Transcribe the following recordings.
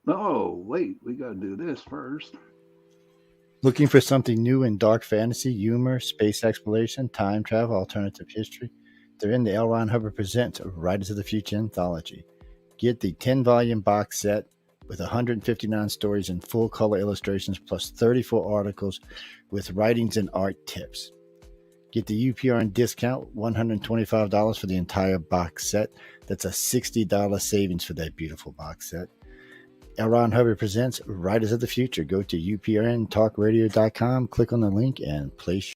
Oh, wait, we got to do this first. Looking for something new in dark fantasy, humor, space exploration, time travel, alternative history? They're in the L. Ron Hubbard Presents Writers of the Future anthology. Get the 10-volume box set with 159 stories and full color illustrations plus 34 articles with writings and art tips. Get the UPRN discount, $125 for the entire box set. That's a $60 savings for that beautiful box set. L. Ron Hubbard Presents Writers of the Future. Go to uprntalkradio.com, click on the link, and place.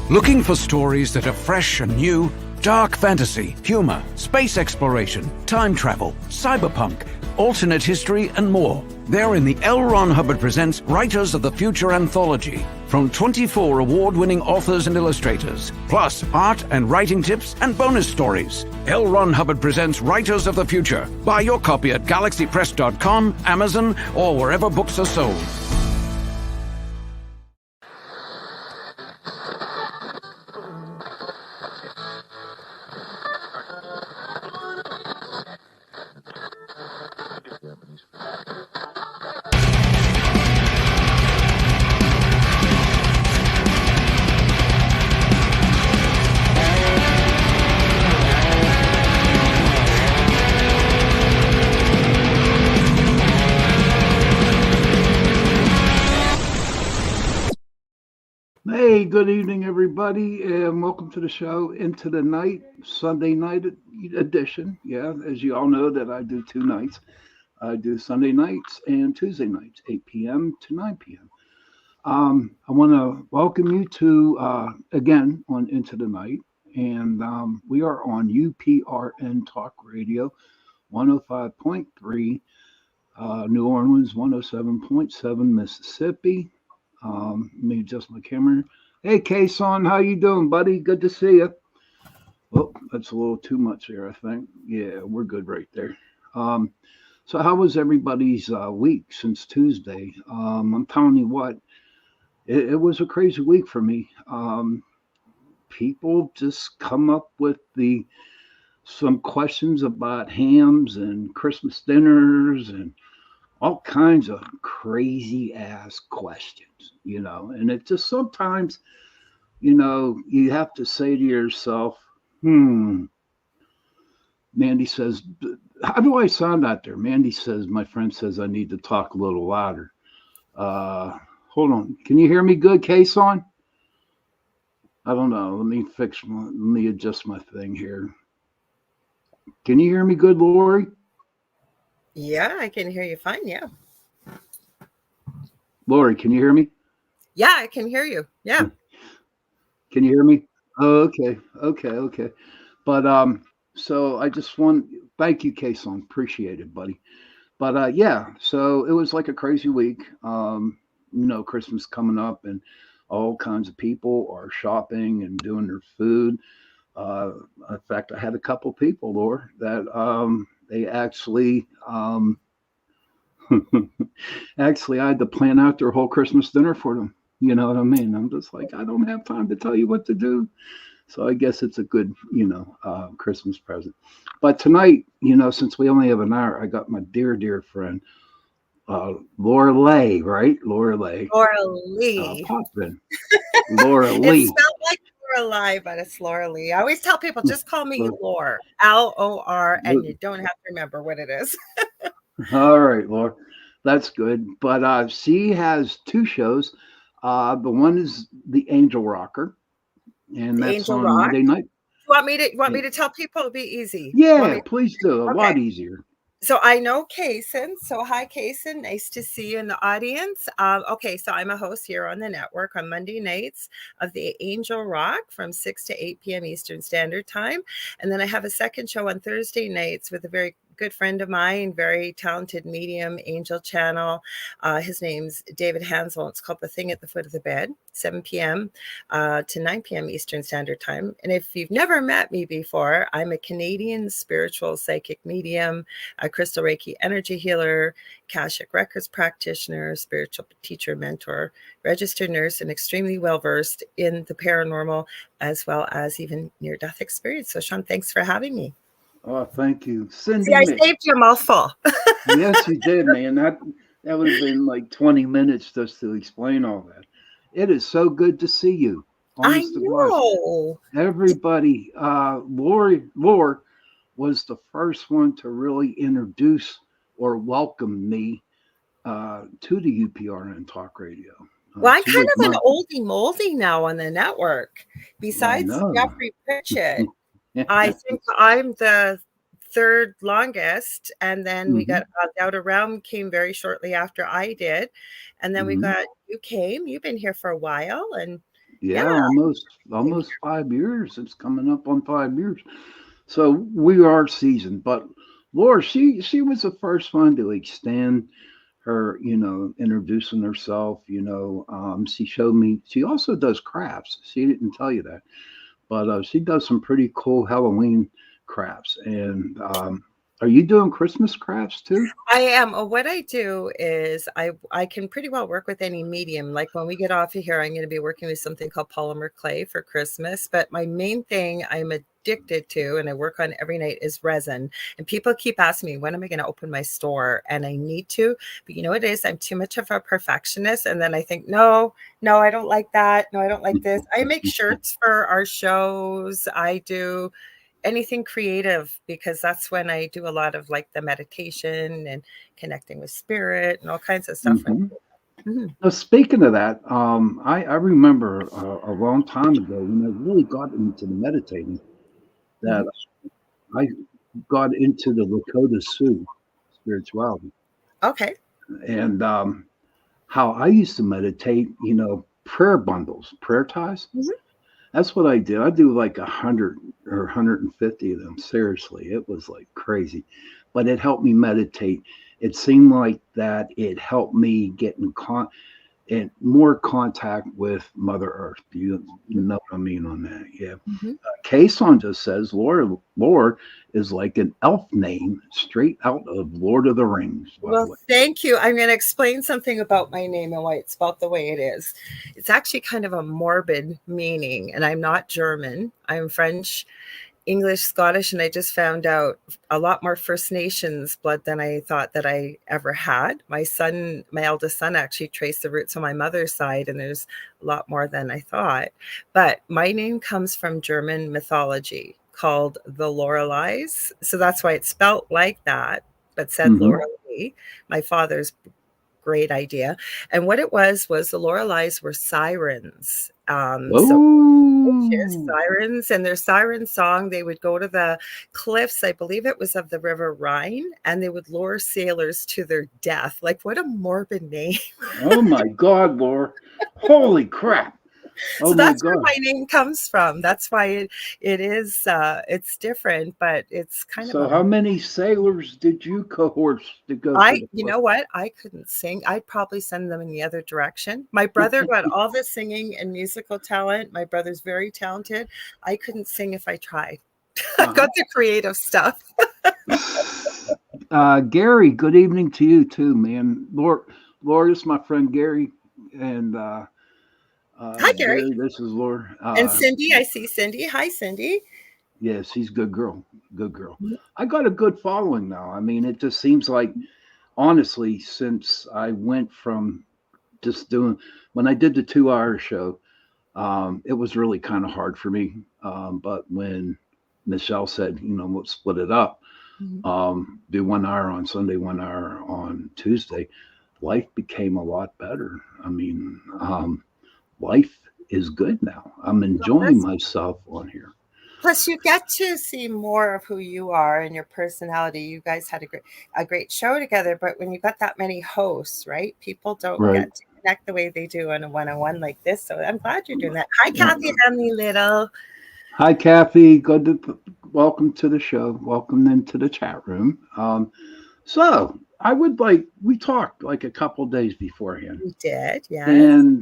Looking for stories that are fresh and new? Dark fantasy, humor, space exploration, time travel, cyberpunk, alternate history, and more. They're in the L. Ron Hubbard Presents Writers of the Future anthology from 24 award-winning authors and illustrators, plus art and writing tips and bonus stories. L. Ron Hubbard Presents Writers of the Future. Buy your copy at galaxypress.com, Amazon, or wherever books are sold. Hey, good evening, everybody, and welcome to the show Into the Night, Sunday night edition. Yeah, as you all know, that I do two nights. I do Sunday nights and Tuesday nights, 8 p.m. to 9 p.m. I want to welcome you to again on Into the Night, and we are on UPRN Talk Radio, 105.3, New Orleans, 107.7, Mississippi. Let me adjust my camera. Hey, Kason, how you doing, buddy? Good to see you. Well, that's a little too much there, I think. Yeah, we're good right there. So how was everybody's week since Tuesday? I'm telling you what, it was a crazy week for me. People just come up with some questions about hams and Christmas dinners and all kinds of crazy ass questions, and it just sometimes, you have to say to yourself, Mandy says, how do I sound out there? Mandy says, my friend says I need to talk a little louder. Hold on. Can you hear me good, Kason? I don't know. Let me adjust my thing here. Can you hear me good, Lori? Yeah, I can hear you fine. Yeah. Lori, can you hear me? Yeah, I can hear you. Yeah. Can you hear me? Oh, okay. But so I just thank you, Kason. Appreciate it, buddy. But yeah, so it was like a crazy week. Christmas coming up and all kinds of people are shopping and doing their food. In fact, I had a couple people, Laura, that they actually actually I had to plan out their whole Christmas dinner for them. You know what I mean? I'm just like, I don't have time to tell you what to do. So I guess it's a good, Christmas present. But tonight, since we only have an hour, I got my dear friend, Lorilei, right? Lorilei. Lorilei. Potvin. Lorilei. It's spelled like Lorelei, but it's Lorilei. I always tell people, just call me Lore, Lor, and you don't have to remember what it is. All right, Laura. That's good. But she has two shows. The one is the Angel Rocker, and The that's Angel on Rock. Monday night. You want me to tell people? It'll be easy. Yeah, please do. A lot easier. So I know Kason. So hi, Kason. Nice to see you in the audience. Okay, so I'm a host here on the network on Monday nights of the Angel Rock from 6 to 8 p.m. Eastern Standard Time. And then I have a second show on Thursday nights with a very good friend of mine, very talented medium, Angel Channel. His name's David Hansel. It's called The Thing at the Foot of the Bed, 7 p.m. To 9 p.m. Eastern Standard Time. And if you've never met me before, I'm a Canadian spiritual psychic medium, a crystal Reiki energy healer, Akashic Records practitioner, spiritual teacher, mentor, registered nurse, and extremely well-versed in the paranormal as well as even near-death experience. So Sean, thanks for having me. Oh, thank you, See, Cindy I Mick. saved you a mouthful. Yes, you did, man. That would have been like 20 minutes just to explain all that. It is so good to see you. I Honest to God, know. everybody. Lore was the first one to really introduce or welcome me to the UPRN Talk Radio. Well, I'm She kind was of an my. oldie moldy now on the network. I Besides know. Jeffrey Pritchett, I think I'm the third longest, and then we Hmm. got Out Around came very shortly after I did, and then we Hmm. got you came. You've been here for a while, and yeah, Yeah, almost 5 years. It's coming up on 5 years. So we are seasoned. But Laura, she was the first one to extend her, introducing herself. She showed me. She also does crafts. She didn't tell you that, but she does some pretty cool Halloween crafts. And are you doing Christmas crafts too? I am. What I do is I can pretty well work with any medium. Like when we get off of here, I'm going to be working with something called polymer clay for Christmas. But my main thing I'm addicted to and I work on every night is resin. And people keep asking me, when am I going to open my store? And I need to. But you know what it is? I'm too much of a perfectionist. And then I think, no, I don't like that. No, I don't like this. I make shirts for our shows. I do anything creative because that's when I do a lot of like the meditation and connecting with spirit and all kinds of stuff. Hmm. Mhm. Now, speaking of that, I remember a long time ago when I really got into the meditating that Mhm. I got into the Lakota Sioux spirituality Okay. and how I used to meditate, prayer bundles, prayer ties. Mhm. That's what I did. I do like 100 or 150 of them. Seriously, it was like crazy, but it helped me meditate. It seemed like that it helped me get in more contact with Mother Earth. You know what I mean on that? Yeah. Mhm. Kason just says Lord is like an elf name straight out of Lord of the Rings, by the Well, way. thank you. I'm going to explain something about my name and why it's spelled the way it is. It's actually kind of a morbid meaning, and I'm not German. I'm French, English, Scottish, and I just found out a lot more First Nations blood than I thought that I ever had. My eldest son, actually traced the roots on my mother's side, and there's a lot more than I thought. But my name comes from German mythology called the Lorelei's. So that's why it's spelt like that, but said Hmm. Lorelei. My father's great idea. And what it was the Lorelei's were sirens. So Oh, sirens and their siren song, they would go to the cliffs, I believe it was of the river Rhine, and they would lure sailors to their death. Like, what a morbid name. oh my God, Laura. Holy crap. Oh So my that's where God. my name comes from. That's why it is it's different, but it's kind of So a how many sailors did you cohorts to go to I the you cliff? know what? I couldn't sing. I'd probably send them in the other direction. My brother got all the singing and musical talent. My brother's very talented. I couldn't sing if I tried. I Uh-huh. got the creative stuff. Gary, good evening to you too, man. Lord, this is my friend Gary, and Hi, Gary. Gary, this is Lord. And Cindy, I see Cindy. Hi, Cindy. Yes, he's a good girl. Good girl. I got a good following now. I mean, it just seems like, honestly, since I went from just doing, when I did the 2 hour show, it was really kind of hard for me. But when Michelle said, we'll split it up, Mhm. do 1 hour on Sunday, 1 hour on Tuesday, life became a lot better. I mean, life is good now. I'm enjoying That's myself on here. Plus, you get to see more of who you are and your personality. You guys had a great show together, but when you got that many hosts, right? People don't Right. get to connect the way they do on a one-on-one like this. So I'm glad you're doing that. Hi, Yeah. Kathy, Emily Little. Hi, Kathy. Welcome to the show. Welcome into the chat room. So we talked like a couple days beforehand, You did, yes. and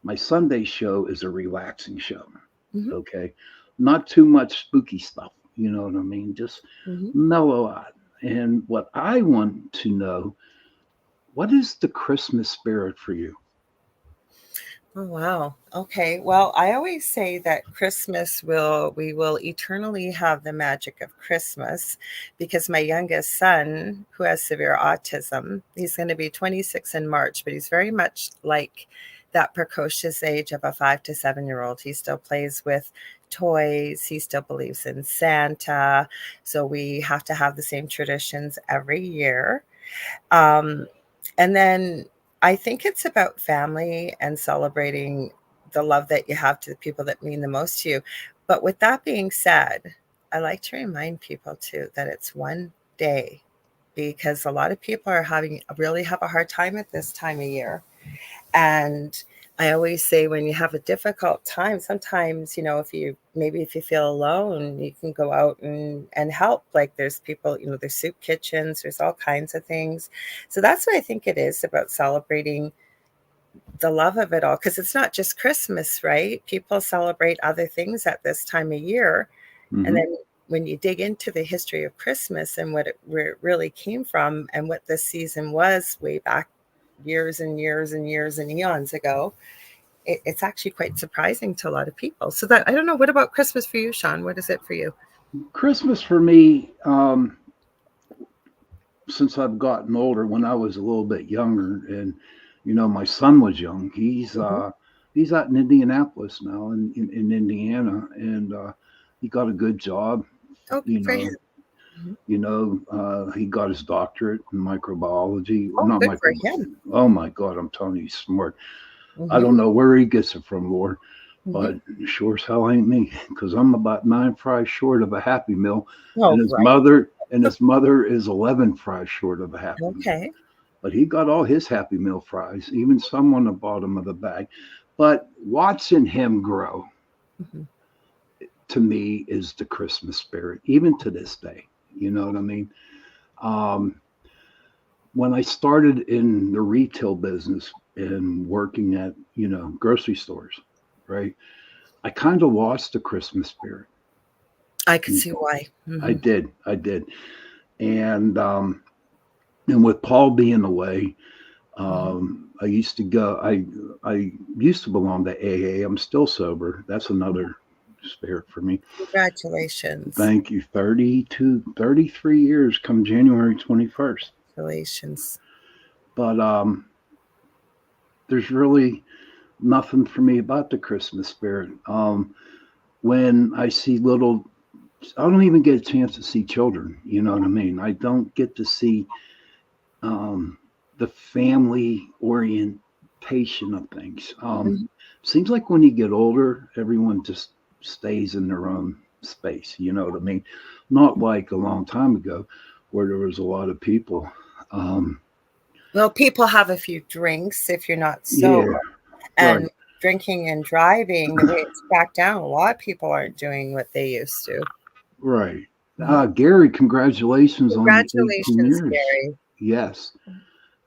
my Sunday show is a relaxing show. Mhm, Okay. Not too much spooky stuff. You know what I mean? Just mhm. mellow out. And what I want to know, what is the Christmas spirit for you? Oh, wow. Okay. Well, I always say that we will eternally have the magic of Christmas, because my youngest son, who has severe autism, he's going to be 26 in March, but he's very much like that precocious age of a 5 to 7 year old. He still plays with toys. He still believes in Santa. So we have to have the same traditions every year. Um, and then I think it's about family and celebrating the love that you have to the people that mean the most to you. But with that being said, I like to remind people too that it's one day, because a lot of people are having really have a hard time at this time of year. And I always say, when you have a difficult time, sometimes, if you feel alone, you can go out and help. Like, there's people, there's soup kitchens, there's all kinds of things. So that's what I think it is about celebrating the love of it all. Because it's not just Christmas, right? People celebrate other things at this time of year. And Hmm. then when you dig into the history of Christmas and where it really came from and what this season was way back years and years and years and eons ago, it's actually quite surprising to a lot of people. So that, I don't know, what about Christmas for you, Sean? What is it for you? Christmas for me, since I've gotten older, when I was a little bit younger, and my son was young. Hmm. He's out in Indianapolis now, in Indiana, and he got a good job. Oh, good You for know, him. Mhm. he got his doctorate in microbiology. Oh, Not good for micro. him. Oh my God, I'm telling you, he's smart. I Hmm. don't know where he gets it from, Lord, Hmm. but sure as hell ain't me, because I'm about 9 fries short of a Happy Meal, Oh, and his right. mother is 11 fries short of a Happy Meal. Okay. But he got all his Happy Meal fries, even some on the bottom of the bag. But watching him grow, Hmm. to me, is the Christmas spirit, even to this day. You know what I mean? Um, when I started in the retail business and working at, grocery stores, right? I kind of lost the Christmas spirit. I could see why. I Hmm. did, I did, and with Paul being away, Hmm. I used to go. I used to belong to AA. I'm still sober. That's another spirit for me. Congratulations. Thank you. 32, 33 years come January 21st. Congratulations. But there's really nothing for me about the Christmas spirit. When I see little, I don't even get a chance to see children. You know what I mean? I don't get to see um, the family orientation of things. Mhm. Seems like when you get older, everyone just stays in their own space. You know what I mean? Not like a long time ago where there was a lot of people. Um, Well, people have a few drinks if you're not sober. yeah, right, And drinking and driving, the way it's cracked down, a lot of people aren't doing what they used to. right. Mhm. Gary, congratulations on the 18 Congratulations, years. Gary. Yes.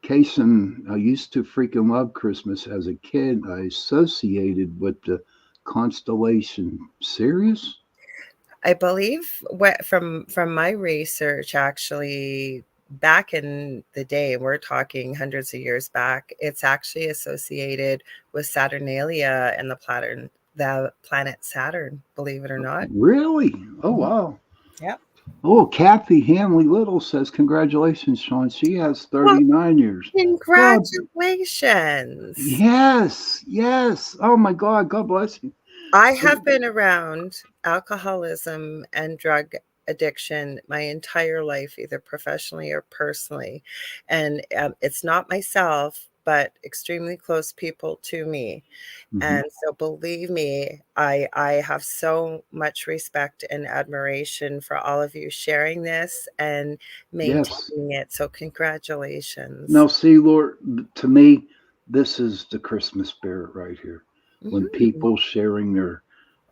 Kason, I used to freaking love Christmas as a kid. I associated with the constellation Sirius. I believe what from my research, actually, back in the day, we're talking hundreds of years back, it's actually associated with Saturnalia and the planet Saturn, believe it or not. Really? Oh, Mhm. wow. Yep. Oh, Kathy Hamley Little says, congratulations, Sean. She has Well, 39 years. God, congratulations. yes, yes. Oh, my God. God bless you. I have been around alcoholism and drug addiction my entire life, either professionally or personally. And it's not myself, but extremely close people to me. Hmm. And so, believe me, I have so much respect and admiration for all of you sharing this and Yes. maintaining it. So, congratulations. Now, see, Lord, to me, this is the Christmas spirit right here. When Mhm.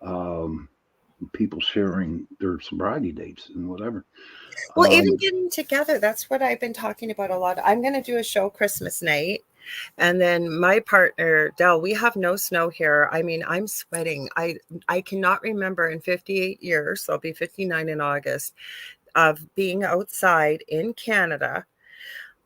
um, people sharing their sobriety dates and whatever. Well, even Um, getting together, that's what I've been talking about a lot. I'm going to do a show Christmas night. And then my partner, Dell, we have no snow here. I mean, I'm sweating. I cannot remember in 58 years, so I'll be 59 in August, of being outside in Canada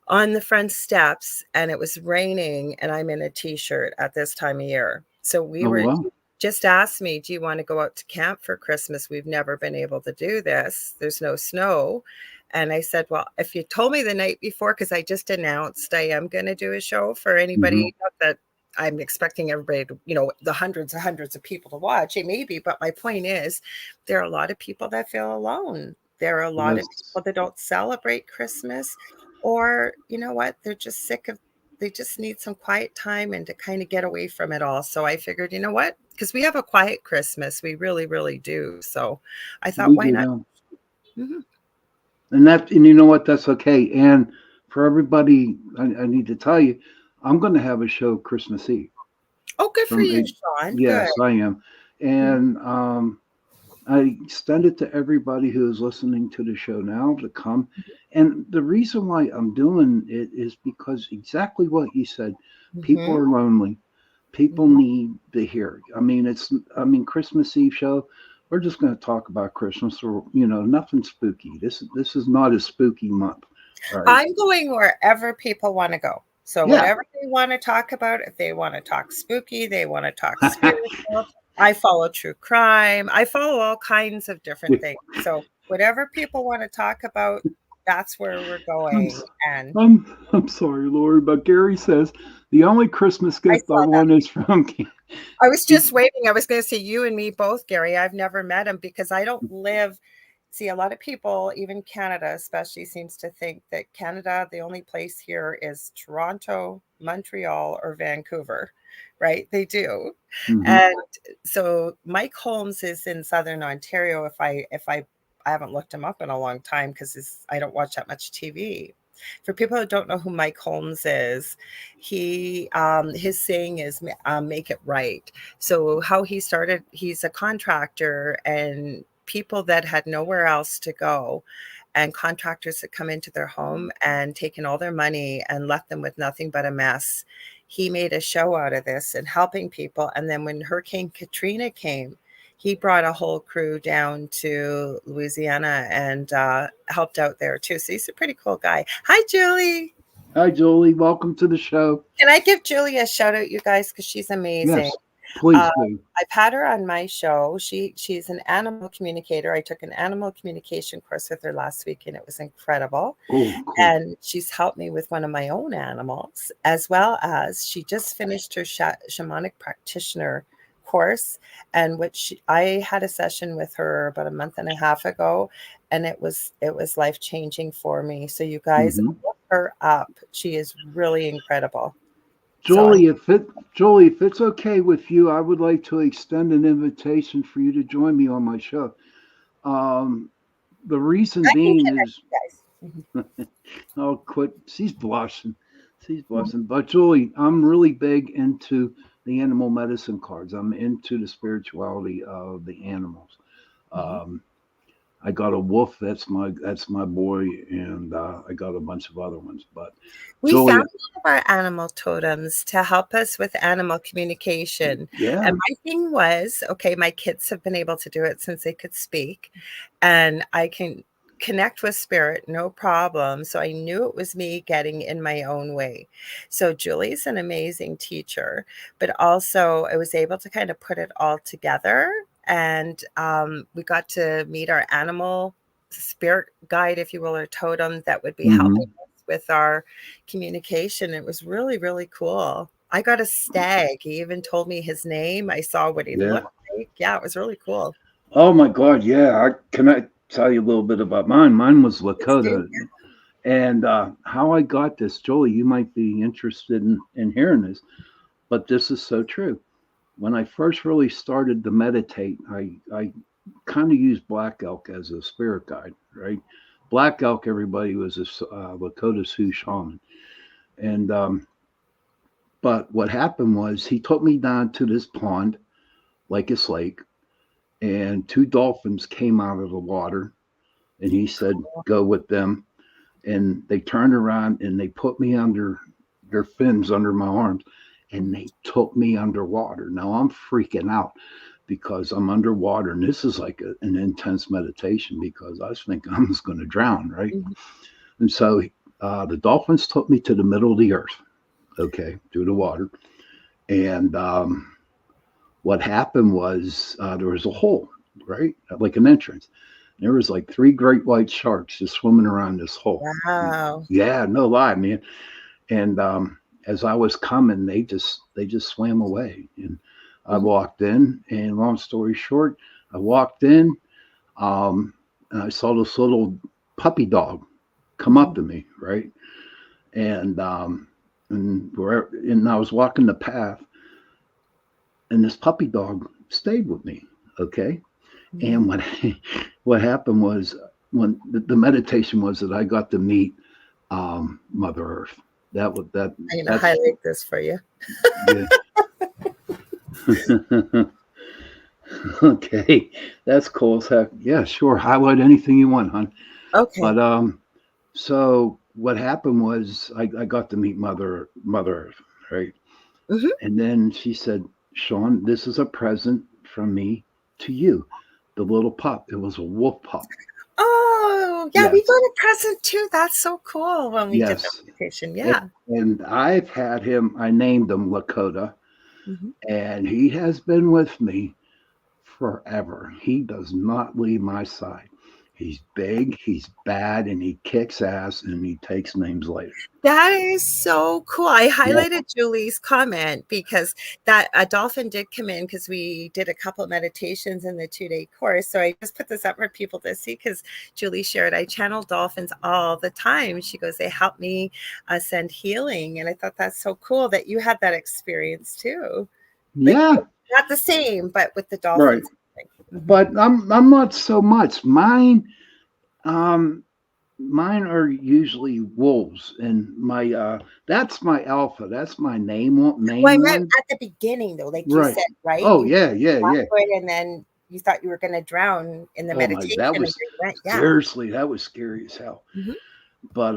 on the front steps, and it was raining, and I'm in a t-shirt at this time of year. So Oh wow. he just asked me, do you want to go out to camp for Christmas? We've never been able to do this. There's no snow. And I said, well, if you told me the night before, because I just announced I am going to do a show for Hmm. anybody, not that I'm expecting everybody to, the hundreds and hundreds of people to watch. It may be, but my point is, there are a lot of people that feel alone. There are a lot of Yes. people that don't celebrate Christmas, or you know what? They're just sick of. They just need some quiet time and to kind of get away from it all. So I figured, you know what? Because we have a quiet Christmas, we really, really do. So I thought, We why do not? now. Mhm. And you know what? That's okay. And for everybody, I need to tell you, I'm going to have a show Christmas Eve Oh, good for from you, a, Sean. Good. yes, I am. Mhm. And I extend it to everybody who is listening to the show now to come. And the reason why I'm doing it is because exactly what you said. People Mhm. are lonely. People Mhm. need to hear. I mean, Christmas Eve show. We're just going to talk about Christmas, or nothing spooky. This is not a spooky month. All right. I'm going wherever people want to go. So Yeah. whatever they want to talk about, if they want to talk spooky, they want to talk spiritual. I follow true crime. I follow all kinds of different things. So whatever people want to talk about, that's where we're I'm, going. s- And I'm sorry, Lori, but Gary says the only Christmas I gift I saw that. want is from. I was just waiting. I was going to say you and me both, Gary. I've never met him because I don't live. See, a lot of people, even Canada especially, seems to think that Canada, the only place here is Toronto, Montreal, or Vancouver, right? They do. Hmm. And so Mike Holmes is in Southern Ontario. I haven't looked him up in a long time because I don't watch that much TV. For people who don't know who Mike Holmes is, his saying is "make it right." So how he started, he's a contractor, and people that had nowhere else to go, and contractors had come into their home and taken all their money and left them with nothing but a mess. He made a show out of this and helping people. And then when Hurricane Katrina came, he brought a whole crew down to Louisiana and helped out there too. So he's a pretty cool guy. Hi, Julie. Hi, Jolie. Welcome to the show. Can I give Julie a shout out, you guys? Because she's amazing. Yes, please Uh, do. I've had her on my show. She's an animal communicator. I took an animal communication course with her last week, and it was incredible. Oh, cool. And she's helped me with one of my own animals, as well as she just finished her shamanic practitioner course, and I had a session with her about a month and a half ago, and it was life changing for me. So you guys Hmm. look her up. She is really incredible. So I'm Jolie, if it's okay with you, I would like to extend an invitation for you to join me on my show. Um, the reason I can being connect is, you guys. oh, quit. She's blushing. She's blushing. But Julie, I'm really big into the animal medicine cards. I'm into the spirituality of the animals. Mhm. Um, I got a wolf. That's my boy, and I got a bunch of other ones. But We found Julie, one of our animal totems to help us with animal communication. yeah. And my thing was, okay, my kids have been able to do it since they could speak, and I can connect with spirit, no problem. So I knew it was me getting in my own way. So Julie's an amazing teacher, but also I was able to kind of put it all together. And we got to meet our animal spirit guide, if you will, or totem that would be helping Hmm. us with our communication. It was really, really cool. I got a stag. He even told me his name. I saw what he Yeah. looked like. Yeah, it was really cool. Oh my God, yeah. Can I tell you a little bit about mine? Mine was Please do. Lakota. And how I got this, Jolie, you might be interested in hearing this, but this is so true. When I first really started to meditate, I kind of used black elk as a spirit guide, right? Black elk, everybody was a Lakota Sioux shaman. And, but what happened was he took me down to this pond, Lakes Lake, and two dolphins came out of the water. And he said, go with them. And they turned around and they put me under their fins under my arms and they took me underwater. Now I'm freaking out because I'm underwater and this is like an intense meditation because I was thinking I was going to drown, right? Mhm. And so The dolphins took me to the middle of the earth, okay, through the water. And what happened was there was a hole, right? Like an entrance. There was like three great white sharks just swimming around this hole. Wow. Yeah, no lie, man. And as I was coming, they just swam away. And I Mhm. walked in, and long story short, I walked in, and I saw this little puppy dog come up Mhm. to me, right? And and I was walking the path, and this puppy dog stayed with me. Okay, and Mhm. what happened was when the meditation was that I got to meet Mother Earth. I'm going to That's highlight this for you. yeah. Okay, that's cool as heck. Yeah, sure. Highlight anything you want, hon. Okay. But so what happened was I got to meet Mother Earth, right? Mhm. And then she said, Sean, this is a present from me to you. The little pup. It was a wolf pup. Oh, yeah, we Yes, got a present too. That's so cool when we did the yes. meditation. And, Yeah. and I've had him. I named him Lakota, Mhm. and he has been with me forever. He does not leave my side. He's big, he's bad, and he kicks ass, and he takes names later. That is so cool. I Yeah, highlighted Julie's comment because that a dolphin did come in because we did a couple meditations in the 2-day course. So I just put this up for people to see because Julie shared I channel dolphins all the time. She goes, they help me send healing. And I thought that's so cool that you had that experience too. Like yeah, not the same, but with the right. dolphins. Mhm. But I'm not so much. Um mine are usually wolves, and my that's my alpha. That's my Well, I main meant one. at the beginning though, like you Right. said, right? Oh You yeah, yeah, got yeah. to it and then you thought you were going to drown in the Oh my, meditation that and was here you went. Yeah. seriously, that was scary as hell. Mhm. But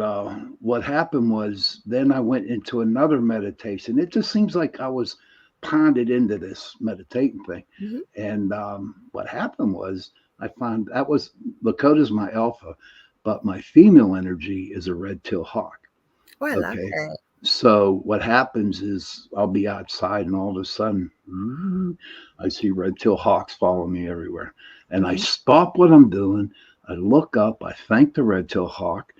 what happened was then I went into another meditation. It just seems like I was ponded into this meditating thing. Mhm. And what happened was I found that was Lakota's my alpha, but my female energy is a red tail hawk. Oh, I love Okay. it. So what happens is I'll be outside and all of a sudden I see red tail hawks follow me everywhere. And I Mhm. stop what I'm doing. I look up, I thank the red tail hawk,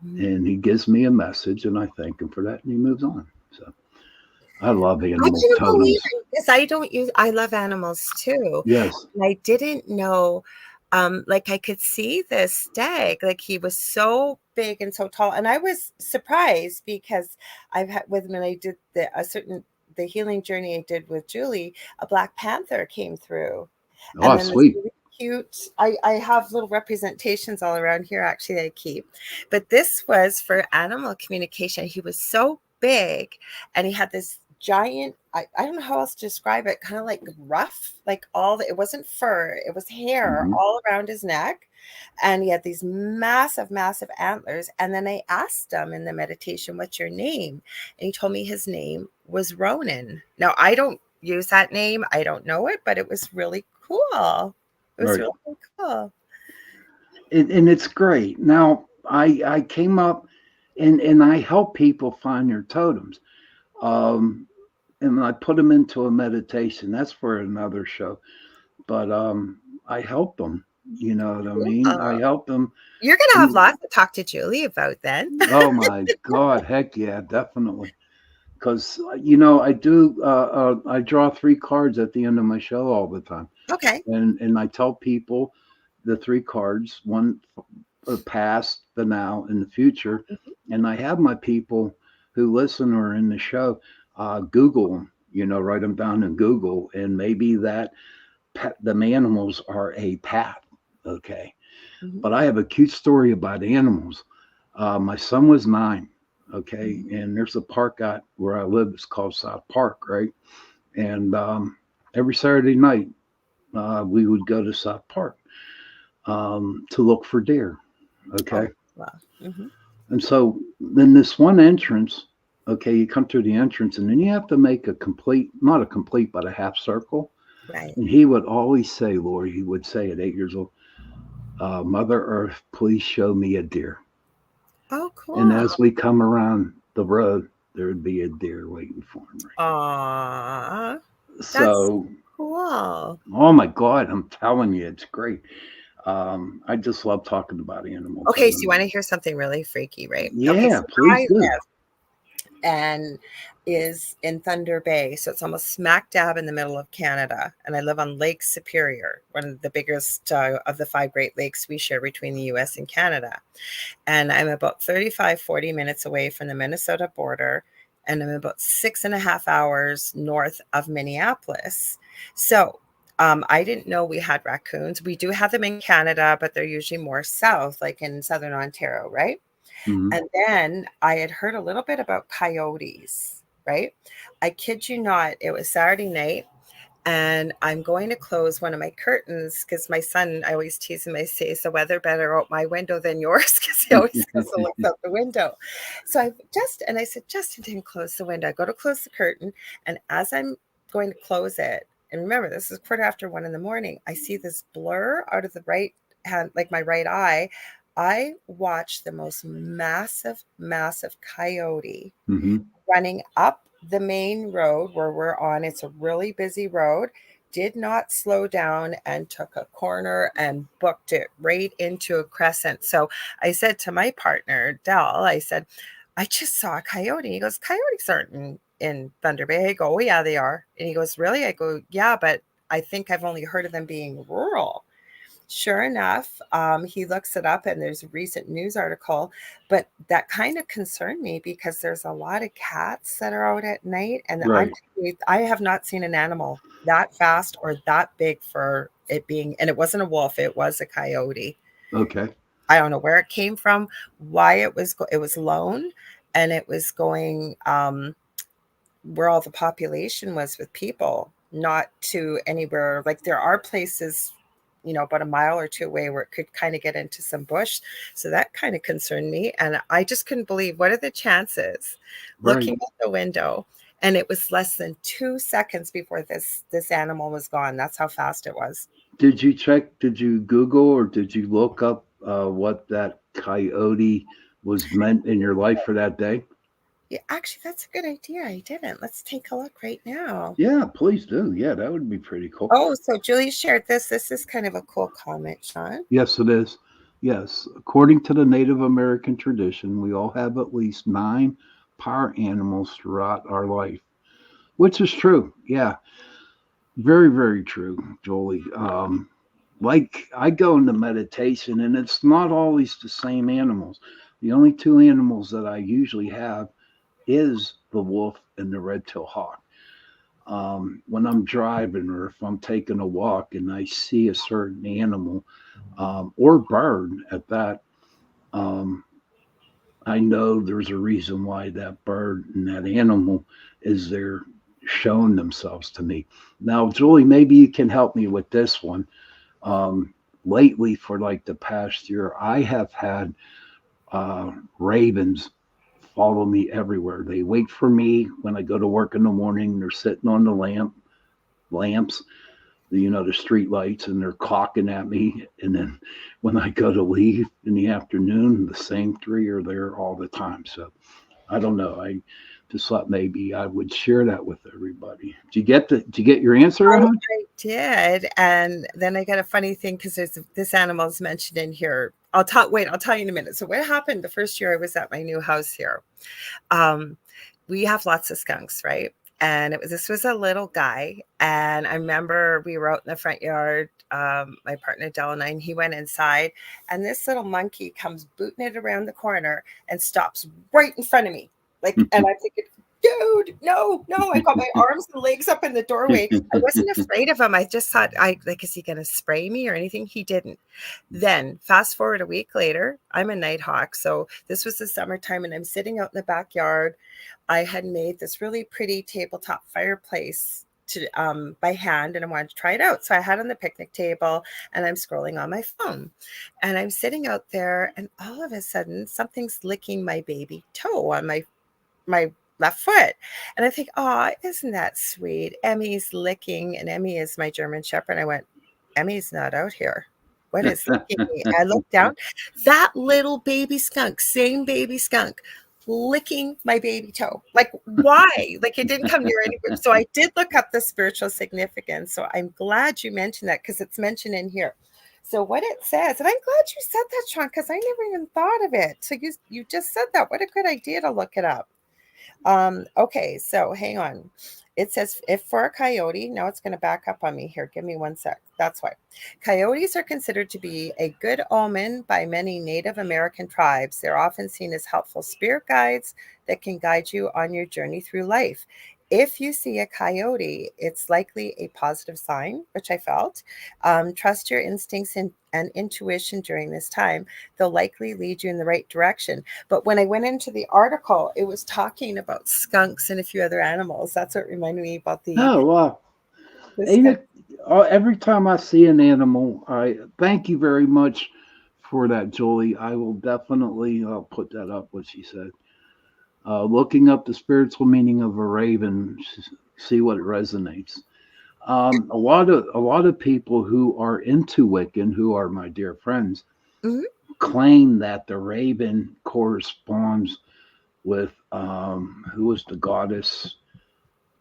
Mhm. and he gives me a message, and I thank him for that, and he moves on. So I love I animal couldn't believe totems. it because I don't use I love animals too. Yes. And I didn't know like I could see this stag, like he was so big and so tall. And I was surprised because I've had with when I did the healing journey I did with Julie, a black panther came through. And Oh, then this sweet. really cute, I have little representations all around here actually that I keep. But this was for animal communication. He was so big and he had this giant, I don't know how else to describe it, kind of like rough, like it wasn't fur, it was hair Hmm. all around his neck. And he had these massive, massive antlers. And then I asked him in the meditation, what's your name? And he told me his name was Ronan. Now, I don't use that name. I don't know it, but it was really cool. It was Right. really cool. And it's great. Now I came up and I help people find their totems. Um, and I put them into a meditation. That's for another show. But I help them. You know what I mean? I Cool. help them. You're going to have And, lots to talk to Julie about then. oh my God, heck yeah, definitely. Because I draw three cards at the end of my show all the time, Okay. and I tell people the three cards, one past, the now, and the future, and I have my people who listen or in the show Google them, write them down in Google, and maybe the animals are a path. Okay, Mhm. but I have a cute story about animals. My son was 9. Okay, Mhm. and there's a park out where I live. It's called South Park, right? And every Saturday night we would go to South Park to look for deer. Okay, Oh, wow. Mhm. and so then this one entrance. Okay, you come through the entrance, and then you have to make not a complete, but a half circle. Right. And he would always say, Lord, he would say at 8 years old, Mother Earth, please show me a deer. Oh, And cool. as we come around the road, there would be a deer waiting for him right Aw, there. that's So, cool. oh my God, I'm telling you, it's great. I just love talking about animals. Okay, so you want to hear something really freaky, right? Okay, Yeah, so I please do. live and is in Thunder Bay. So it's almost smack dab in the middle of Canada. And I live on Lake Superior, one of the biggest of the 5 Great Lakes we share between the US and Canada. And I'm about 35, 40 minutes away from the Minnesota border. And I'm about 6.5 hours north of Minneapolis. So I didn't know we had raccoons. We do have them in Canada, but they're usually more south, like in southern Ontario, right? Mhm. And then I had heard a little bit about coyotes, right? I kid you not, it was Saturday night and I'm going to close one of my curtains because my son, I always tease him, I say, is the weather better out my window than yours? Because he always goes to look out the window. So I said, Justin didn't close the window. I go to close the curtain. And as I'm going to close it, and remember, this is quarter after 1 in the morning, I see this blur out of the right hand, like my right eye. I watched the most massive, massive coyote Mhm. running up the main road where we're on. It's a really busy road. Did not slow down and took a corner and booked it right into a crescent. So I said to my partner, Dell, I said, I just saw a coyote. He goes, coyotes aren't in Thunder Bay. I go, oh, yeah, they are. And he goes, really? I go, yeah, but I think I've only heard of them being rural. Sure enough, he looks it up and there's a recent news article, but that kind of concerned me because there's a lot of cats that are out at night. And I'm Right. telling you, I have not seen an animal that fast or that big for it being, and it wasn't a wolf, it was a coyote. Okay. I don't know where it came from, why it was lone and it was going where all the population was with people, not to anywhere. Like there are places, about a mile or two away where it could kind of get into some bush. So that kind of concerned me. And I just couldn't believe, what are the chances Right. looking out the window? And it was less than 2 seconds before this animal was gone. That's how fast it was. Did you check? Did you Google or did you look up what that coyote was meant in your life for that day? Yeah, actually, that's a good idea. I didn't. Let's take a look right now. Yeah, please do. Yeah, that would be pretty cool. Oh, so Julie shared this. This is kind of a cool comment, Sean. Yes, it is. Yes. According to the Native American tradition, we all have at least 9 power animals throughout our life, which is true. Yeah, very, very true, Jolie. Like I go into meditation, and it's not always the same animals. The only 2 animals that I usually have is the wolf and the red-tailed hawk. When I'm driving or if I'm taking a walk and I see a certain animal or bird at that, um, I know there's a reason why that bird and that animal is there showing themselves to me. Now, Julie, maybe you can help me with this one. Lately, for like the past year, I have had ravens follow me everywhere. They wait for me when I go to work in the morning. They're sitting on the lamps, the street lights, and they're clocking at me. And then when I go to leave in the afternoon, the same 3 are there all the time. So I don't know. I just thought maybe I would share that with everybody. Did you get your answer, Oh, Ron? I did. And then I got a funny thing because there's this animal is mentioned in here. I'll tell you in a minute. So what happened the first year I was at my new house here? Um, we have lots of skunks, right? And this was a little guy. And I remember we were out in the front yard, my partner Dell and I, and he went inside, and this little monkey comes booting it around the corner and stops right in front of me. Like, and I'm thinking, dude, no, no. I got my arms and legs up in the doorway. I wasn't afraid of him. I just thought, is he going to spray me or anything? He didn't. Then fast forward a week later, I'm a night hawk. So this was the summertime and I'm sitting out in the backyard. I had made this really pretty tabletop fireplace to by hand and I wanted to try it out. So I had on the picnic table and I'm scrolling on my phone and I'm sitting out there and all of a sudden something's licking my baby toe on my left foot. And I think, oh, isn't that sweet? Emmy's licking, and Emmy is my German Shepherd. And I went, Emmy's not out here. what is licking me? I look down, that little baby skunk, same baby skunk, licking my baby toe. Like, why? Like, it didn't come near anywhere. So I did look up the spiritual significance. So I'm glad you mentioned that, because it's mentioned in here. So what it says, and I'm glad you said that, Sean, because I never even thought of it. So you just said that. What a good idea to look it up. Okay, so hang on. It says, if for a coyote, now it's going to back up on me here. Give me one sec. That's why. Coyotes are considered to be a good omen by many Native American tribes. They're often seen as helpful spirit guides that can guide you on your journey through life. If you see a coyote, it's likely a positive sign, which I felt. Trust your instincts and intuition during this time. They'll likely lead you in the right direction. But when I went into the article, it was talking about skunks and a few other animals. That's what reminded me about Oh, wow. the Ain't skunk. it, every time I see an animal, I thank you very much for that, Julie. I will definitely put that up, what she said. Looking up the spiritual meaning of a raven, see what resonates. A lot of people who are into Wiccan, who are my dear friends, Mhm. claim that the raven corresponds with who was the goddess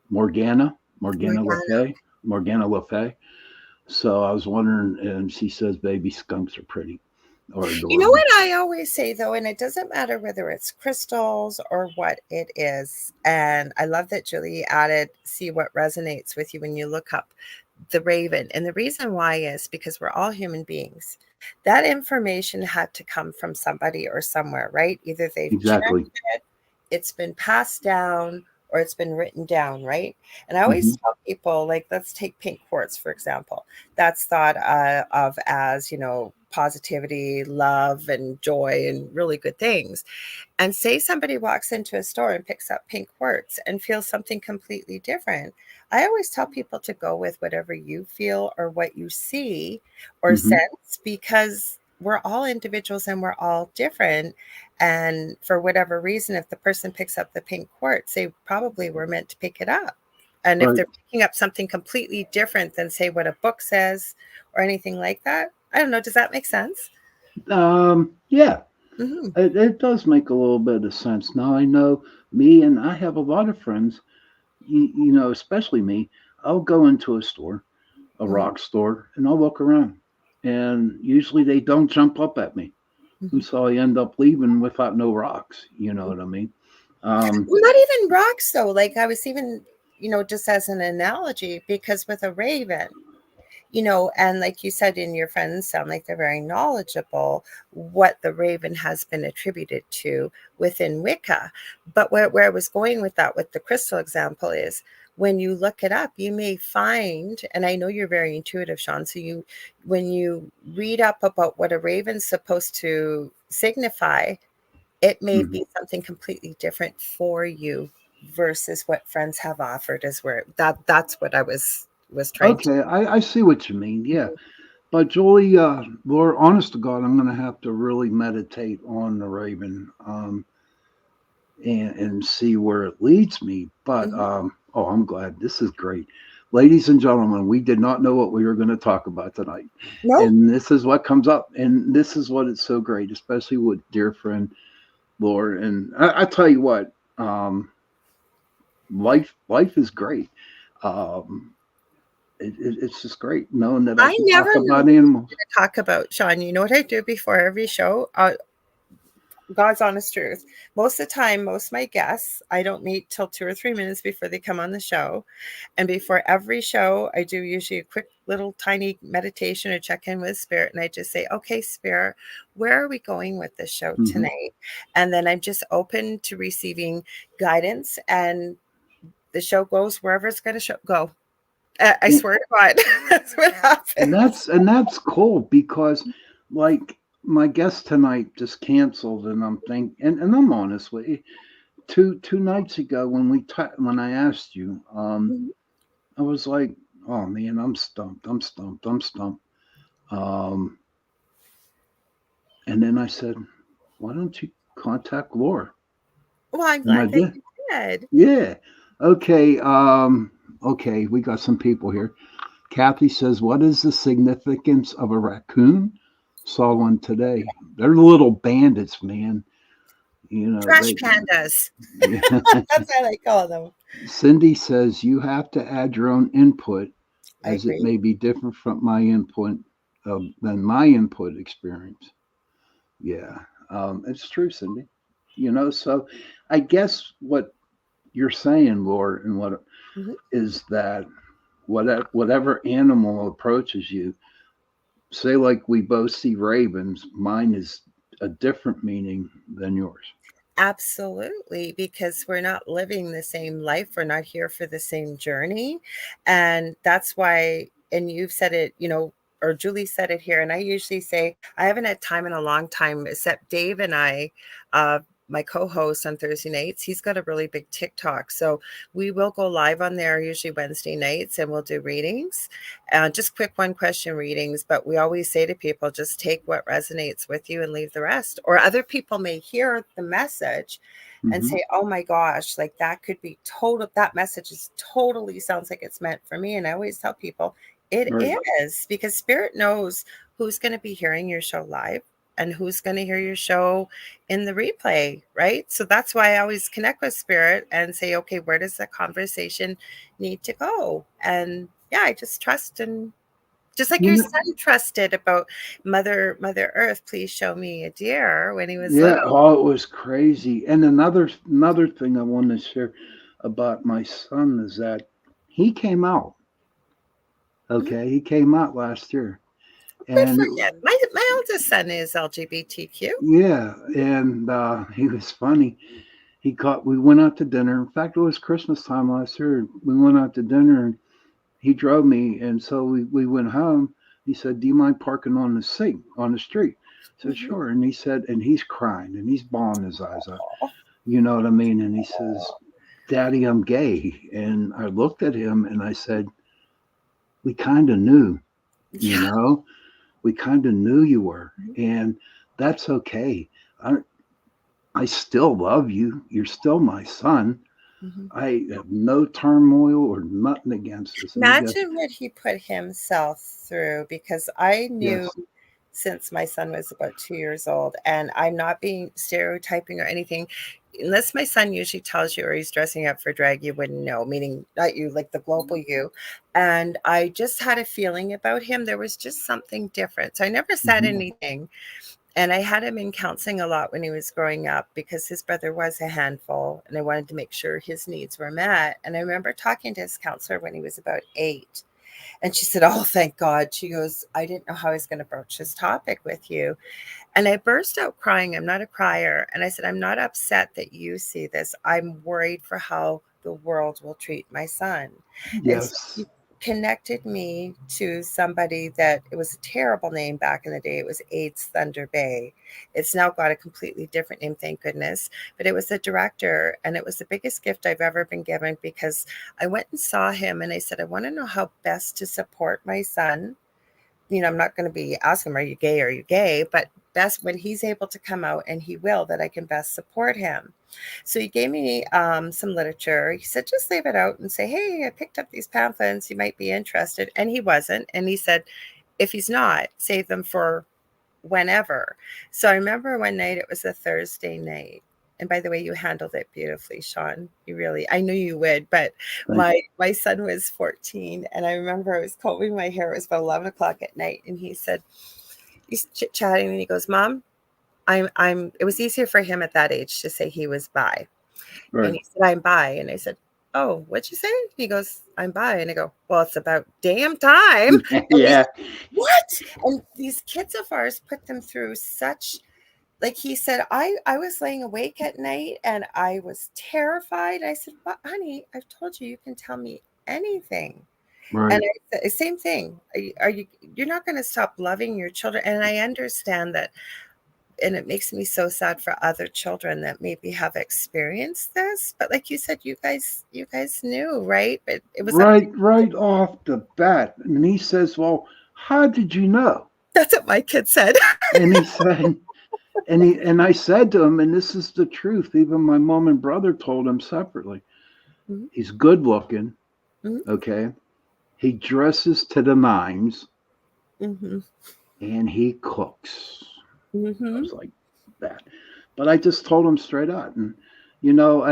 Morgana Le Morgana. Fay, Morgana Le Fay. So I was wondering, and she says baby skunks are pretty or You know adorable. what I always say though, and it doesn't matter whether it's crystals or what it is. And I love that Julie added, see what resonates with you when you look up the raven. And the reason why is because we're all human beings. That information had to come from somebody or somewhere, right? Either they've chanted Exactly. it, it's been passed down, or it's been written down, right? And I always Hmm. tell people, like, let's take pink quartz, for example. That's thought of as, positivity, love, and joy, and really good things. And say somebody walks into a store and picks up pink quartz and feels something completely different. I always tell people to go with whatever you feel or what you see or Hmm. sense, because we're all individuals and we're all different. And for whatever reason, if the person picks up the pink quartz, they probably were meant to pick it up. And if Right. they're picking up something completely different than, say, what a book says or anything like that, I don't know. Does that make sense? Yeah, Hmm. it does make a little bit of sense. Now I know me, and I have a lot of friends. Especially me. I'll go into a store, a Hmm. rock store, and I'll look around, and usually they don't jump up at me. And Hmm. so I end up leaving without no rocks. You know what I mean? Um, Well, not even rocks though. Like I was even, just as an analogy, because with a raven, and like you said, in your friends sound like they're very knowledgeable what the raven has been attributed to within Wicca. But where I was going with that, with the crystal example, is when you look it up, you may find, and I know you're very intuitive, Sean. So when you read up about what a raven's supposed to signify, it may mhm. be something completely different for you versus what friends have offered, is where that's what I was trying to. Okay, I see what you mean. Yeah. But Julie, Lord, honest to God, I'm going to have to really meditate on the Raven, and see where it leads me. But Mhm. oh, I'm glad. This is great, ladies and gentlemen. We did not know what we were going to talk about tonight, No, and this is what comes up, and this is what it's so great, especially with dear friend Laura. And I tell you what, life is great. Um, it's just great knowing that I I can never talk know about what animals. to talk about, Sean. You know what I do before every show? God's honest truth. Most of the time, most of my guests, I don't meet till 2 or 3 minutes before they come on the show. And before every show, I do usually a quick little tiny meditation or check in with Spirit. And I just say, okay, Spirit, where are we going with this show Hmm. tonight? And then I'm just open to receiving guidance, and the show goes wherever it's going to go. I And, swear to God, that's what and happens. that's cool because, like, my guest tonight just canceled, and I'm thinking, and I'm honest with you. Two nights ago, when I asked you, Mhm. I was like, oh man, I'm stumped. I'm stumped. I'm stumped. Um, and then I said, why don't you contact Laura? Well, I'm And I glad that did. you did. Yeah. Okay. Okay. We got some people here. Kathy says, "What is the significance of a raccoon?" Saw one today. They're little bandits, man. You know, Trash they. pandas. Yeah. That's what I call them. Cindy says you have to add your own input, I as it agree. may be different from my input than my input experience. Yeah, it's true, Cindy. You know, so I guess what you're saying, Laura, and what Mhm. is that whatever animal approaches you, say like we both see ravens, mine is a different meaning than yours. Absolutely, because we're not living the same life. We're not here for the same journey. And that's why, and you've said it, or Julie said it here. And I usually say, I haven't had time in a long time, except Dave and I, uh, my co-host on Thursday nights, he's got a really big TikTok. So we will go live on there usually Wednesday nights and we'll do readings, just quick one question readings. But we always say to people, just take what resonates with you and leave the rest. Or other people may hear the message and Hmm. say, oh my gosh, like that could be total, that message is totally sounds like it's meant for me. And I always tell people it Right. is, because spirit knows who's going to be hearing your show live and who's going to hear your show in the replay, right? So that's why I always connect with spirit and say, okay, where does the conversation need to go? And yeah, I just trust, and just like You your know, son trusted about Mother Earth, please show me a deer when he was yeah. little. Oh, it was crazy. And another thing I want to share about my son is that he came out. Mhm. Okay, he came out last year, Good and for him. My eldest son is LGBTQ. yeah, and he was funny. We went out to dinner. In fact, it was Christmas time last year. We went out to dinner, and he drove me, and so we went home. He said, "Do you mind parking on the street?" I said, Mhm. "Sure." And he said, and he's crying and he's bawling his eyes out. You know what I mean? And he says, "Daddy, I'm gay." And I looked at him and I said, "We kind of knew, you Yeah. know, we kind of knew you were, Mhm. and that's okay. I I still love you. You're still my son. Mhm. I have no turmoil or nothing against this." And he goes, Imagine what he put himself through, because I knew "Yes, since my son was about 2 years old, and I'm not being stereotyping or anything. Unless my son usually tells you or he's dressing up for drag, you wouldn't know, meaning not you, like the global you. And I just had a feeling about him. There was just something different. So I never said hmm anything. And I had him in counseling a lot when he was growing up because his brother was a handful and I wanted to make sure his needs were met. And I remember talking to his counselor when he was about 8. And she said, oh, thank God. She goes, I didn't know how I was going to broach this topic with you. And I burst out crying. I'm not a crier. And I said, I'm not upset that you see this. I'm worried for how the world will treat my son. And so yes, he connected me to somebody that, it was a terrible name back in the day. It was AIDS Thunder Bay. It's now got a completely different name, thank goodness. But it was a director, and it was the biggest gift I've ever been given, because I went and saw him and I said, I want to know how best to support my son. I'm not going to be asking him, are you gay? Are you gay? But best when he's able to come out, and he will, that I can best support him. So he gave me some literature. He said, just leave it out and say, hey, I picked up these pamphlets. You might be interested. And he wasn't. And he said, if he's not, save them for whenever. So I remember one night, it was a Thursday night. And by the way, you handled it beautifully, Sean. You really, I knew you would, but thank my son was 14, and I remember I was combing my hair. It was about 11 o'clock at night, and he said, he's chit chatting, and he goes, "Mom, I'm." It was easier for him at that age to say he was bi, you." and Right. he said, "I'm bi," and I said, "Oh, what'd you say?" He goes, "I'm bi," and I go, "Well, it's about damn time." And he's Yeah. like, "What?" And these kids of ours put them through such, like he said, I was laying awake at night and I was terrified. I said, "But honey, I've told you, you can tell me anything." And Right. I said, same thing. You're not going to stop loving your children. And I understand that. And it makes me so sad for other children that maybe have experienced this. But like you said, you guys knew, right? But it was up to Right off the bat. And he says, "Well, how did you know?" that's what my kid said. And he said, and I said to him, and this is the truth, even my mom and brother told him separately. Mhm, He's good looking, mhm, okay? He dresses to the nines Mm-hmm. and he cooks. I Mm-hmm. was like that. But I just told him straight out. And, you know,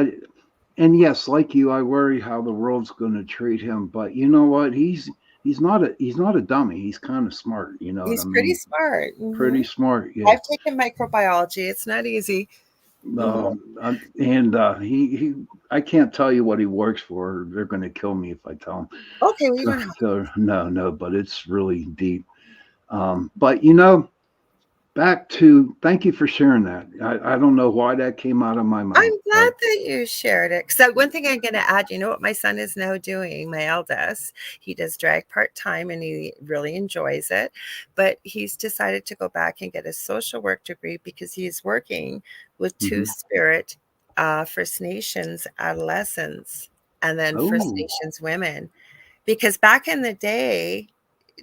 and yes, like you, I worry how the world's going to treat him. But you know what? He's not a dummy. He's kind of smart. You know what I He's pretty mean? smart. Mm-hmm. Pretty smart. Yeah. I've taken microbiology. It's not easy. Mm-hmm. And he I can't tell you what he works for. They're going to kill me if I tell him. Okay, we So, don't have. no, but it's really deep. But you know, back to thank you for sharing that. I don't know why that came out of my I'm mouth, glad but that you shared it. So one thing I'm going to add, you know what my son is now doing, my eldest, he does drag part-time and he really enjoys it, but he's decided to go back and get a social work degree because he's working with hmm. Two-Spirit First Nations adolescents and then First Oh, Nations women. Because back in the day,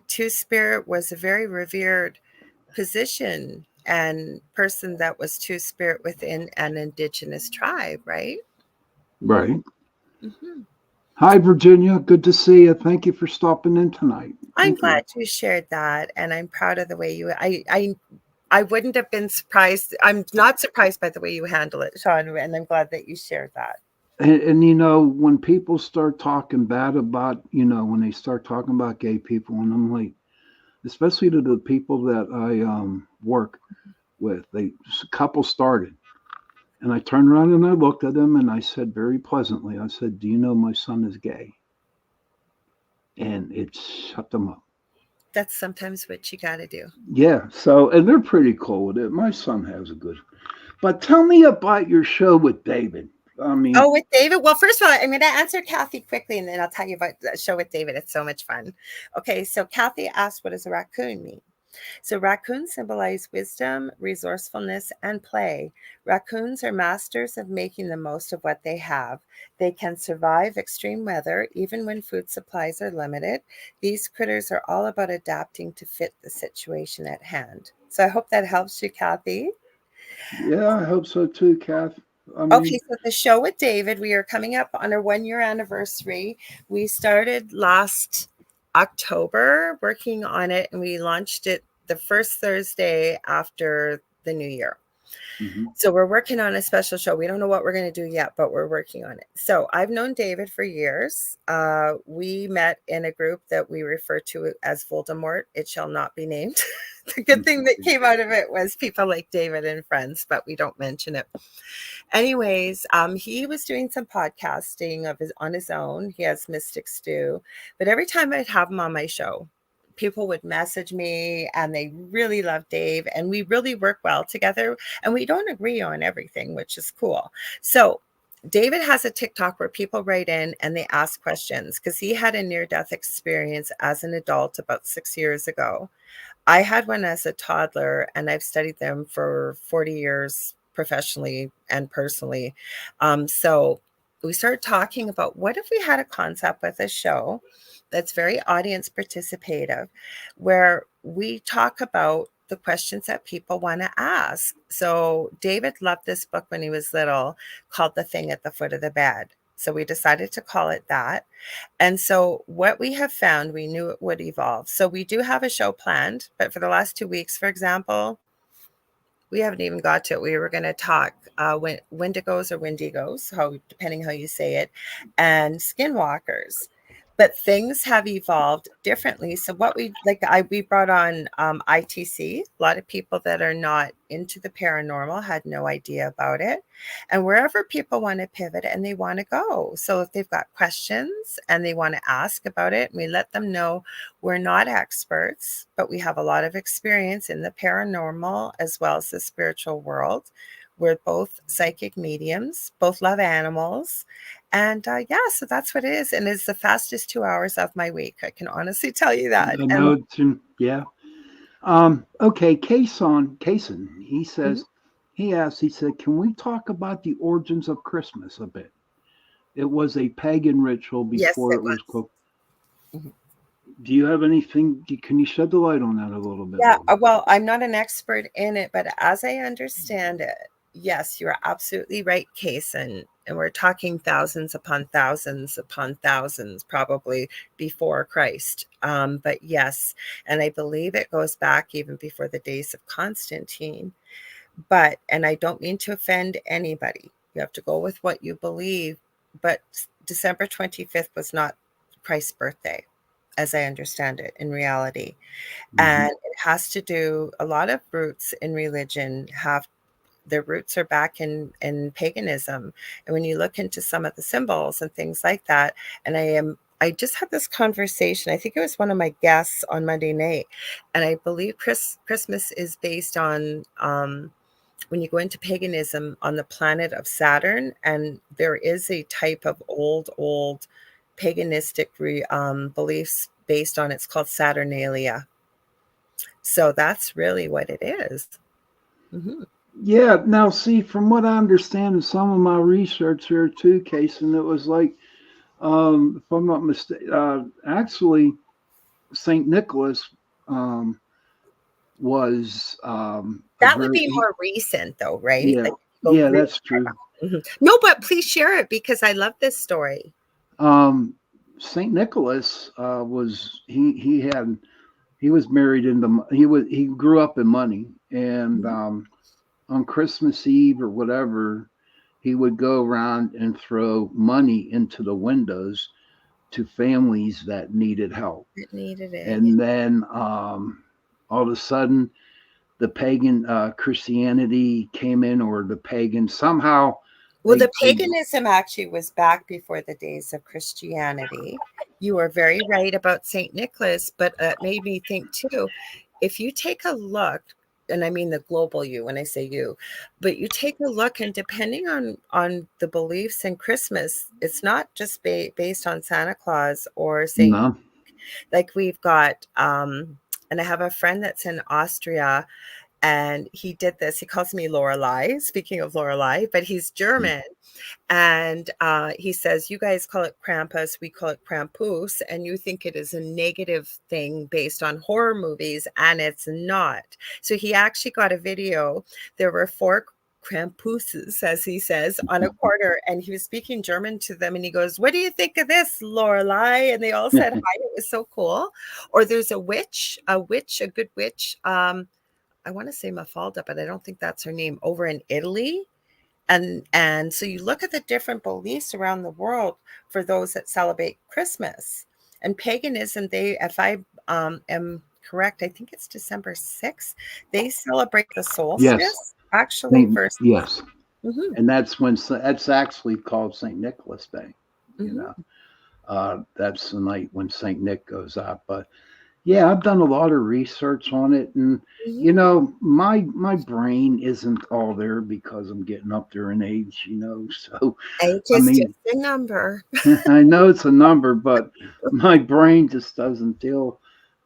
Two-Spirit was a very revered position and person that was Two-Spirit within an indigenous tribe, right? Mm-hmm. right. Mm-hmm. Hi, Virginia. Good to see you. Thank you for stopping in tonight. I'm Thank you. glad you shared that, and I'm proud of the way you. I wouldn't have been surprised. I'm not surprised by the way you handle it, Sean, and I'm glad that you shared that. And you know, when people start talking bad about, you know, when they start talking about gay people, and I'm like, especially to the people that I work with, a couple started, and I turned around and I looked at them and I said very pleasantly, I said, "Do you know my son is gay?" And it shut them up. That's sometimes what you got to do. Yeah. So, and they're pretty cool with it. My son has a good. But tell me about your show with David. I mean, Oh, with David? Well, first of all, I'm going to answer Kathy quickly, and then I'll tell you about the show with David. It's so much fun. Okay, so Kathy asked, "What does a raccoon mean?" So raccoons symbolize wisdom, resourcefulness, and play. Raccoons are masters of making the most of what they have. They can survive extreme weather, even when food supplies are limited. These critters are all about adapting to fit the situation at hand. So I hope that helps you, Kathy. yeah, I hope so too, Kath. I Okay, mean, so the show with David, we are coming up on our 1 year anniversary. We started last October working on it, and we launched it the first Thursday after the new year. mhm. So we're working on a special show. We don't know what we're going to do yet, but we're working on it. So I've known David for years. We met in a group that we refer to as Voldemort. It shall not be named. The good thing that came out of it was people like David and friends, but we don't mention it. Anyways, he was doing some podcasting on his own. He has Mystic Stew, but every time I'd have him on my show, people would message me and they really love Dave and we really work well together and we don't agree on everything, which is cool. So David has a TikTok where people write in and they ask questions because he had a near-death experience as an adult about 6 years ago. I had one as a toddler, and I've studied them for 40 years professionally and personally. So we started talking about what if we had a concept with a show that's very audience participative, where we talk about the questions that people want to ask. So David loved this book when he was little called The Thing at the Foot of the Bed. So we decided to call it that. And so what we have found, we knew it would evolve. So we do have a show planned, but for the last 2 weeks, for example, we haven't even got to it. We were going to talk Wendigos or Wendigos, depending how you say it, and skinwalkers. But things have evolved differently. So what we brought on ITC. A lot of people that are not into the paranormal had no idea about it. And wherever people want to pivot and they want to go. So if they've got questions and they want to ask about it, we let them know we're not experts, but we have a lot of experience in the paranormal as well as the spiritual world. We're both psychic mediums, both love animals. And yeah, so that's what it is. And it's the fastest 2 hours of my week. I can honestly tell you that. I And know yeah. Okay, Kason, he mhm, says, he said, can we talk about the origins of Christmas a bit? It was a pagan ritual yes, before it it was was. quote. Mhm. Do you have anything? Can you shed the light on that a little bit? Yeah, well, I'm not an expert in it, but as I understand it, yes, you're absolutely right, Kason. And we're talking thousands upon thousands upon thousands, probably before Christ. But yes, and I believe it goes back even before the days of Constantine. But, and I don't mean to offend anybody, you have to go with what you believe. But December 25th was not Christ's birthday, as I understand it in reality. And it has to do, a lot of roots in religion have, their roots are back in paganism. And when you look into some of the symbols and things like that, and I just had this conversation, I think it was one of my guests on Monday night, and I believe Christmas is based on, when you go into paganism, on the planet of Saturn, and there is a type of old paganistic beliefs based on, it's called Saturnalia. So that's really what it is. Mm-hmm. Yeah. Now, see, from what I understand in some of my research here too, Case, and it was like, if I'm not mistaken, actually, Saint Nicholas um, was a That would very be more recent though, right? yeah, Like go yeah, really that's true. No, but please share it because I love this story. Um, Saint Nicholas was he was married into he grew up in money, and Mhm. on Christmas Eve or whatever, he would go around and throw money into the windows to families that needed help. It needed it. And then all of a sudden, the pagan Christianity came in, or the pagan somehow Well, the they paganism actually was back before the days of Christianity. You are very right about St. Nicholas, but it made me think too, if you take a look, and I mean the global you when I say you, but you take a look, and depending on the beliefs in Christmas, it's not just based on Santa Claus or St. no Like we've got and I have a friend that's in Austria, and he did this. He calls me Lorelei, speaking of Lorelei, but he's German. And he says, you guys call it Krampus, we call it Krampus, and you think it is a negative thing based on horror movies, and it's not. So he actually got a video. There were four Krampuses, as he says, on a corner, and he was speaking German to them, and he goes, what do you think of this, Lorelei? And they all said hi. It was so cool. Or there's a witch, a good witch. I want to say Mafalda, but I don't think that's her name, over in Italy. And so you look at the different beliefs around the world for those that celebrate Christmas. And paganism, they, if I am correct, I think it's December 6th, they celebrate the yes solstice actually versus. yes, Mhm, and that's when that's actually called Saint Nicholas Day. You mhm, know, that's the night when Saint Nick goes out. But yeah, I've done a lot of research on it, and mhm. my brain isn't all there because I'm getting up there in age. So Age I is just mean, a number. I know it's a number, but my brain just doesn't deal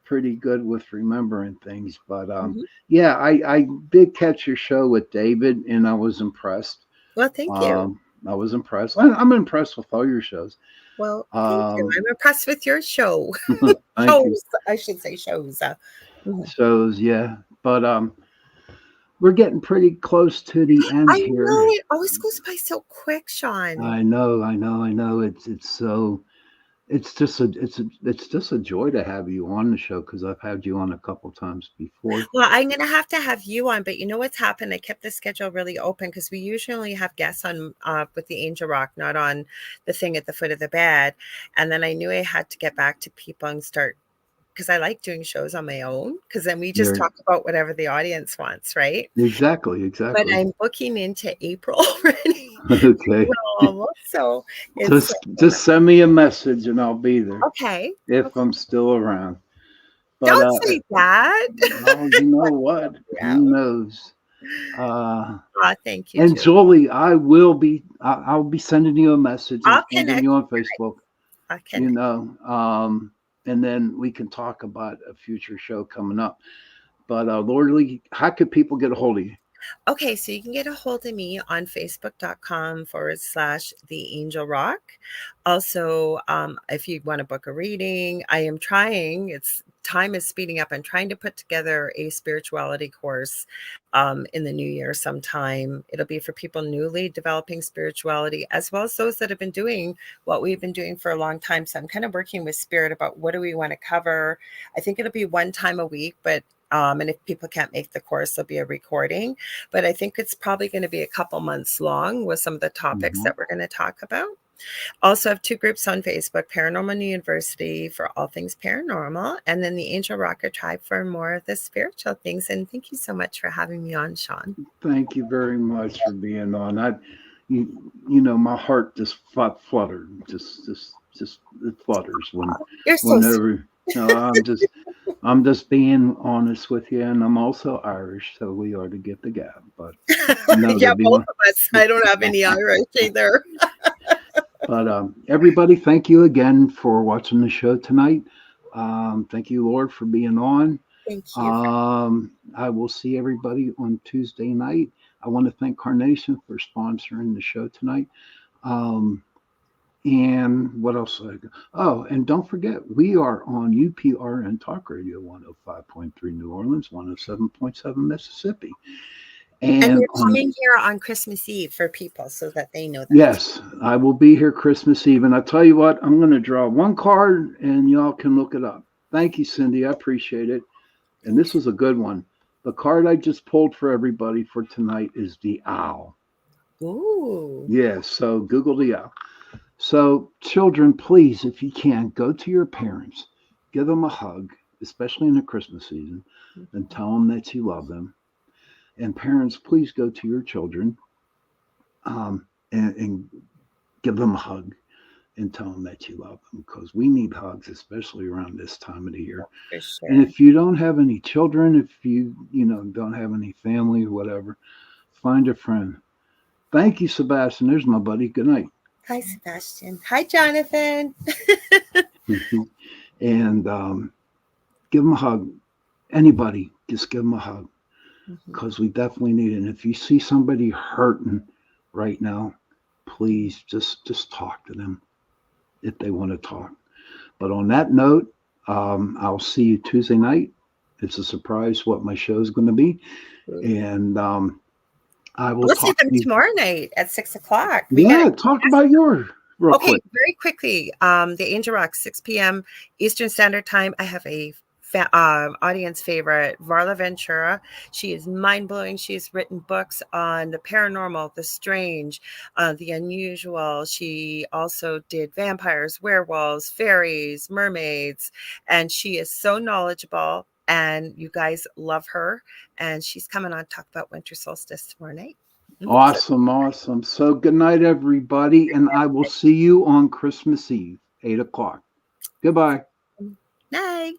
pretty good with remembering things. But Mhm. yeah, I did catch your show with David, and I was impressed. Well, thank you. I was impressed. I'm impressed with all your shows. Well, thank you. Um, I'm impressed with your show. thank you. Shows, I should say shows. Mhm. Shows, yeah, but we're getting pretty close to the end I know here. it always goes by so quick, Sean. I know. It's so it's just a joy to have you on the show because I've had you on a couple times before. Well, I'm gonna have to have you on, but you know what's happened? I kept the schedule really open because we usually have guests on with the Angel Rock, not on the thing at the foot of the bed. And then I knew I had to get back to people and start, because I like doing shows on my own because then we just You're talk about whatever the audience wants, right? But exactly. I'm booking into April already. Okay. So it's Just send me a message and I'll be there okay. if Okay. I'm still around. But Don't say that. well, you know what? Yeah. Who knows? Uh, Thank you, and Julie. Jolie, I'll be sending you a message or I'll pinging connect. you on Facebook. I'll You connect. know, and then we can talk about a future show coming up. But Lord Lee, how could people get a hold of you? Okay, so you can get a hold of me on facebook.com/The Angel Rock. Also, if you want to book a reading, I am trying. It's time is speeding up. I'm trying to put together a spirituality course in the new year sometime. It'll be for people newly developing spirituality, as well as those that have been doing what we've been doing for a long time. So I'm kind of working with Spirit about what do we want to cover. I think it'll be one time a week, but and if people can't make the course, there'll be a recording. But I think it's probably going to be a couple months long with some of the topics that we're going to talk about. Also have 2 groups on Facebook, Paranormal University for all things paranormal, and then the Angel Rocker Tribe for more of the spiritual things. And thank you so much for having me on, Sean. Thank you very much for being on. You know, my heart just fluttered, just it flutters You're so whenever. No, I'm just being honest with you, and I'm also Irish, so we are to get the gab. But yeah, both of us. I don't have any Irish either. But everybody, thank you again for watching the show tonight. Thank you, Lord, for being on. Thank you. I will see everybody on Tuesday night. I want to thank Carnation for sponsoring the show tonight. And what else? Oh, and don't forget, we are on UPRN Talk Radio 105.3 New Orleans, 107.7 Mississippi. And you're coming here on Christmas Eve for people so that they know that. Yes, I will be here Christmas Eve. And I'll tell you what, I'm going to draw one card and y'all can look it up. Thank you, Cindy. I appreciate it. And this was a good one. The card I just pulled for everybody for tonight is the owl. Ooh. Yes, so Google the owl. So children, please, if you can, go to your parents, give them a hug, especially in the Christmas season, and tell them that you love them. And parents, please go to your children and give them a hug and tell them that you love them, because we need hugs, especially around this time of the year. For sure. And if you don't have any children, if you don't have any family or whatever, find a friend. Thank you, Sebastian. There's my buddy. Good night. Hi, Sebastian. Hi, Jonathan. And give them a hug. Anybody, just give them a hug, because we definitely need it. And if you see somebody hurting right now, please just talk to them if they want to talk. But on that note, I'll see you Tuesday night. It's a surprise what my show is going to be. And I will see them tomorrow night at 6:00. Talk about yours real quick. Very quickly. The Angel Rock, 6 p.m. Eastern Standard Time. I have a audience favorite, Varla Ventura. She is mind-blowing. She's written books on the paranormal, the strange, the unusual. She also did vampires, werewolves, fairies, mermaids, and she is so knowledgeable, and you guys love her. And she's coming on to talk about winter solstice tomorrow night. Awesome. So good night, everybody, and I will see you on Christmas Eve, 8:00. Goodbye. Night.